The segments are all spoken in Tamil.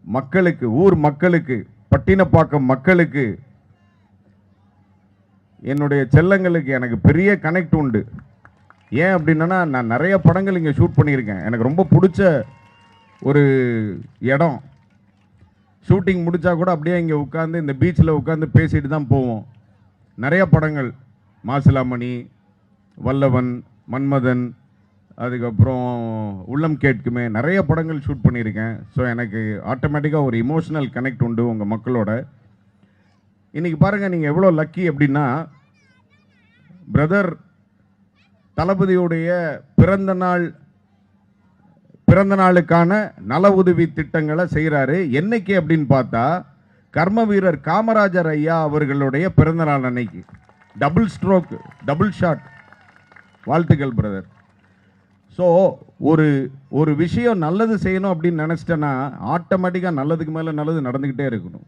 மக்களுக்கு, ஊர் மக்களுக்கு, பட்டினப்பாக்கம் மக்களுக்கு, என்னுடைய செல்லங்களுக்கு எனக்கு பெரிய கனெக்ட் உண்டு. ஏன் அப்படின்னா, நான் நிறைய படங்கள் இங்கே ஷூட் பண்ணியிருக்கேன். எனக்கு ரொம்ப பிடிச்ச ஒரு இடம். ஷூட்டிங் முடித்தா கூட அப்படியே இங்கே உட்காந்து இந்த பீச்சில் உட்காந்து பேசிட்டு தான் போவோம். நிறைய படங்கள், மாசிலாமணி, வல்லவன், மன்மதன், அதுக்கப்புறம் உள்ளம் கேட்குமே, நிறைய படங்கள் ஷூட் பண்ணியிருக்கேன். ஸோ எனக்கு ஆட்டோமேட்டிக்காக ஒரு இமோஷனல் கனெக்ட் உண்டு உங்கள் மக்களோட. இன்றைக்கி பாருங்கள், நீங்கள் எவ்வளோ லக்கி அப்படின்னா, பிரதர் தளபதியுடைய பிறந்த நாளுக்கான நல உதவி திட்டங்களை செய்கிறாரு. என்னைக்கு அப்படின்னு பார்த்தா, கர்ம வீரர் காமராஜர் ஐயா அவர்களுடைய பிறந்தநாள் அன்னைக்கு. Double stroke, double shot. வாழ்த்துக்கள் பிரதர். ஸோ ஒரு விஷயம் நல்லது செய்யணும் அப்படின்னு நினச்சிட்டேன்னா ஆட்டோமேட்டிக்காக நல்லதுக்கு மேலே நல்லது நடந்துக்கிட்டே இருக்கணும்.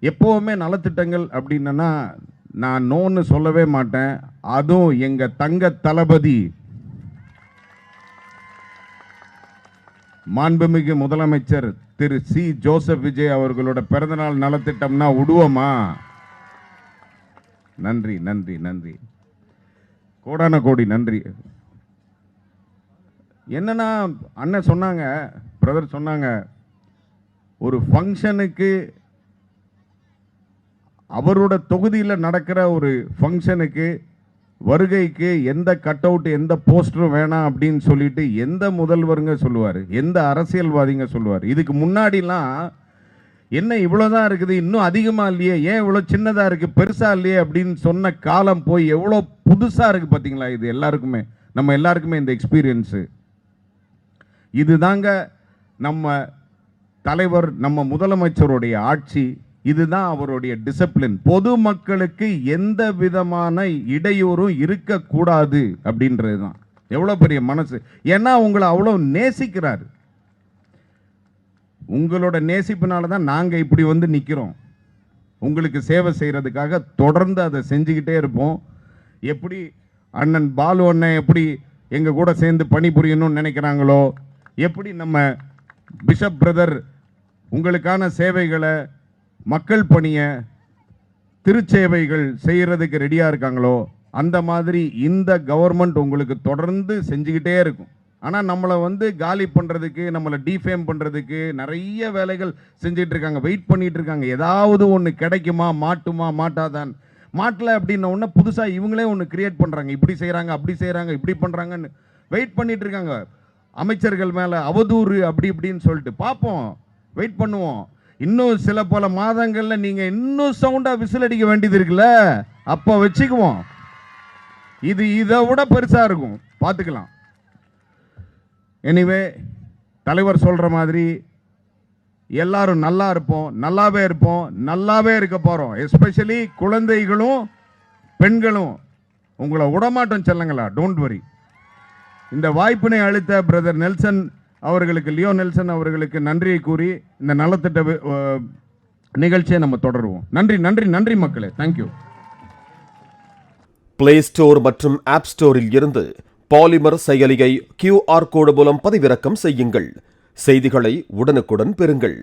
எப்போவுமே நலத்திட்டங்கள் அப்படின்னா நான் நோன்னு சொல்லவே மாட்டேன். அதுவும் எங்கள் தங்க தளபதி மாண்புமிகு முதலமைச்சர் திரு சி ஜோசப் விஜய் அவர்களோட பிறந்தநாள் நலத்திட்டம்னா விடுவோமா? நன்றி நன்றி நன்றி, கோடான கோடி நன்றி. என்னன்னா, அண்ணன் சொன்னாங்க, பிரதர் சொன்னாங்க, ஒரு ஃபங்க்ஷனுக்கு, அவரோட தொகுதியில் நடக்கிற ஒரு ஃபங்க்ஷனுக்கு வருகைக்கு எந்த கட் அவுட் எந்த போஸ்டரும் வேணாம் அப்படின்னு சொல்லிட்டு எந்த முதல்வருங்க சொல்லுவார், எந்த அரசியல்வாதிங்க சொல்லுவார்? இதுக்கு முன்னாடிலாம் என்ன இவ்வளோதான் இருக்குது, இன்னும் அதிகமாக இல்லையே, ஏன் இவ்வளோ சின்னதாக இருக்குது, பெருசாக இல்லையே அப்படின்னு சொன்ன காலம் போய் எவ்வளோ புதுசாக இருக்குது பார்த்தீங்களா? இது எல்லாருக்குமே, நம்ம எல்லாருக்குமே இந்த எக்ஸ்பீரியன்ஸு. இதுதாங்க நம்ம தலைவர், நம்ம முதலமைச்சருடைய ஆட்சி. இதுதான் அவருடைய டிசிப்ளின். பொதுமக்களுக்கு எந்த விதமான இடையூறும் இருக்கக்கூடாது அப்படின்றது தான். எவ்வளோ பெரிய மனசு! ஏன்னா உங்களை அவ்வளோ நேசிக்கிறாரு. உங்களோட நேசிப்பினால தான் நாங்கள் இப்படி வந்து நிற்கிறோம். உங்களுக்கு சேவை செய்கிறதுக்காக தொடர்ந்து அதை செஞ்சுக்கிட்டே இருப்போம். எப்படி அண்ணன் பாலு அண்ணன் எப்படி எங்கள் கூட சேர்ந்து பணிபுரியணும்னு நினைக்கிறாங்களோ, எப்படி நம்ம பிஷப் பிரதர் உங்களுக்கான சேவைகளை, மக்கள் பணியை, திருச்சேவைகள் செய்கிறதுக்கு ரெடியாக இருக்காங்களோ, அந்த மாதிரி இந்த கவர்மெண்ட் உங்களுக்கு தொடர்ந்து செஞ்சுக்கிட்டே இருக்கும். ஆனால் நம்மளை வந்து காலி பண்ணுறதுக்கு, நம்மளை டிஃபேம் பண்ணுறதுக்கு நிறைய வேலைகள் செஞ்சிட்டு இருக்காங்க, வெயிட் பண்ணிட்டு இருக்காங்க. ஏதாவது ஒன்று கிடைக்குமா, மாட்டுமா, மாட்டாதான். மாட்டலை அப்படின்ன உடனே புதுசாக இவங்களே ஒன்று கிரியேட் பண்ணுறாங்க. இப்படி செய்கிறாங்க, அப்படி செய்கிறாங்க, இப்படி பண்ணுறாங்கன்னு வெயிட் பண்ணிட்டு இருக்காங்க. அமைச்சர்கள் மேலே அவதூறு அப்படி இப்படின்னு சொல்லிட்டு பார்ப்போம், வெயிட் பண்ணுவோம். இன்னும் சில பல மாதங்களில் நீங்கள் இன்னும் சவுண்டாக விசில் அடிக்க வேண்டியது இருக்குல்ல, அப்போ வச்சுக்குவோம். இது இதை விட பெருசாக இருக்கும், பார்த்துக்கலாம். எனிவே, தலைவர் சொல்கிற மாதிரி எல்லாரும் நல்லா இருப்போம், நல்லாவே இருப்போம், நல்லாவே இருக்க போகிறோம். எஸ்பெஷலி குழந்தைகளும் பெண்களும் உங்களை விடமாட்டோம் செல்லுங்களா, டோன்ட் வரி. இந்த வாய்ப்பினை அளித்த பிரதர் நெல்சன் அவர்களுக்கு, லியோ நெல்சன் அவர்களுக்கு நன்றியை கூறி இந்த நலத்திட்ட நிகழ்ச்சியை நம்ம தொடருவோம். நன்றி நன்றி நன்றி மக்களே, தேங்க்யூ. பிளே ஸ்டோர் மற்றும் ஆப் ஸ்டோரில் இருந்து பாலிமர் செயலியை QR கோடு மூலம் பதிவிறக்கம் செய்யுங்கள். செய்திகளை உடனுக்குடன் பெறுங்கள்.